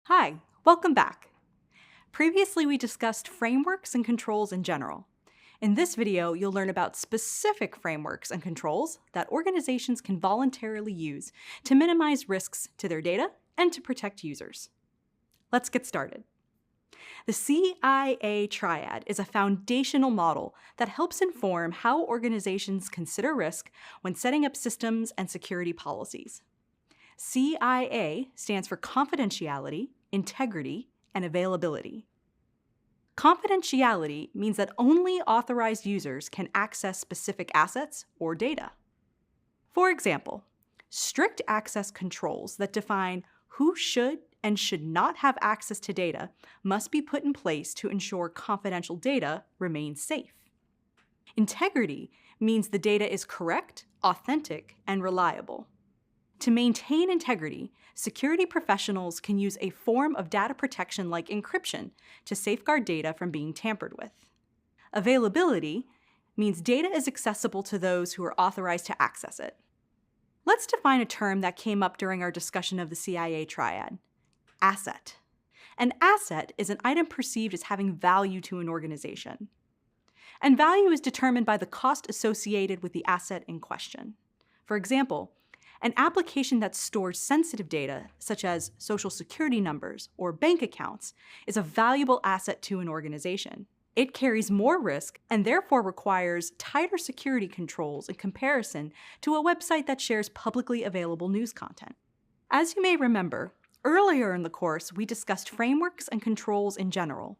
Hi, welcome back. Previously, we discussed frameworks and controls in general. In this video, you'll learn about specific frameworks and controls that organizations can voluntarily use to minimize risks to their data and to protect users. Let's get started. The CIA Triad is a foundational model that helps inform how organizations consider risk when setting up systems and security policies. CIA stands for confidentiality, integrity, and availability. Confidentiality means that only authorized users can access specific assets or data. For example, strict access controls that define who should and should not have access to data must be put in place to ensure confidential data remains safe. Integrity means the data is correct, authentic, and reliable. To maintain integrity, security professionals can use a form of data protection like encryption to safeguard data from being tampered with. Availability means data is accessible to those who are authorized to access it. Let's define a term that came up during our discussion of the CIA Triad: asset. An asset is an item perceived as having value to an organization. And value is determined by the cost associated with the asset in question. For example, an application that stores sensitive data, such as social security numbers or bank accounts, is a valuable asset to an organization. It carries more risk and therefore requires tighter security controls in comparison to a website that shares publicly available news content. As you may remember, earlier in the course we discussed frameworks and controls in general.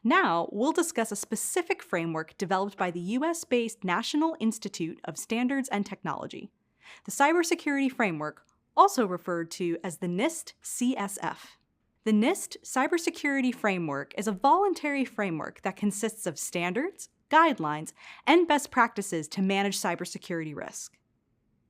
Now we'll discuss a specific framework developed by the US-based National Institute of Standards and Technology. The Cybersecurity Framework, also referred to as the NIST CSF. The NIST Cybersecurity Framework is a voluntary framework that consists of standards, guidelines, and best practices to manage cybersecurity risk.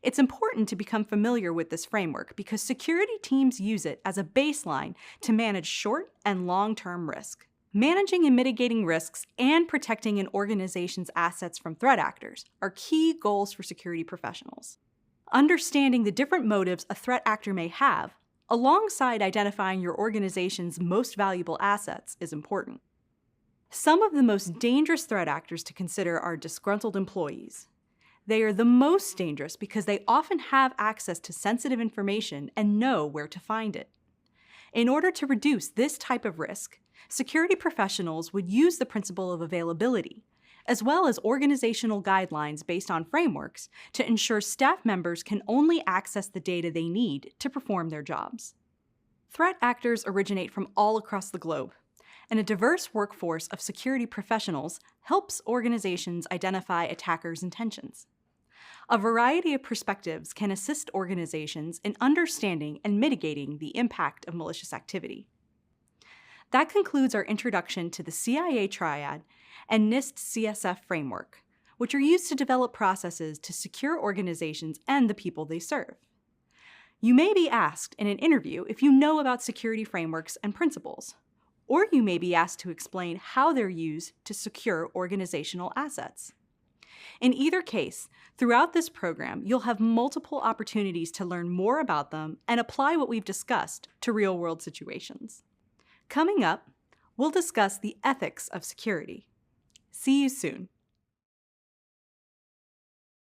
It's important to become familiar with this framework because security teams use it as a baseline to manage short and long-term risk. Managing and mitigating risks and protecting an organization's assets from threat actors are key goals for security professionals. Understanding the different motives a threat actor may have, alongside identifying your organization's most valuable assets, is important. Some of the most dangerous threat actors to consider are disgruntled employees. They are the most dangerous because they often have access to sensitive information and know where to find it. In order to reduce this type of risk, security professionals would use the principle of availability, as well as organizational guidelines based on frameworks to ensure staff members can only access the data they need to perform their jobs. Threat actors originate from all across the globe, and a diverse workforce of security professionals helps organizations identify attackers' intentions. A variety of perspectives can assist organizations in understanding and mitigating the impact of malicious activity. That concludes our introduction to the CIA Triad and NIST CSF framework, which are used to develop processes to secure organizations and the people they serve. You may be asked in an interview if you know about security frameworks and principles, or you may be asked to explain how they're used to secure organizational assets. In either case, throughout this program, you'll have multiple opportunities to learn more about them and apply what we've discussed to real-world situations. Coming up, we'll discuss the ethics of security. See you soon.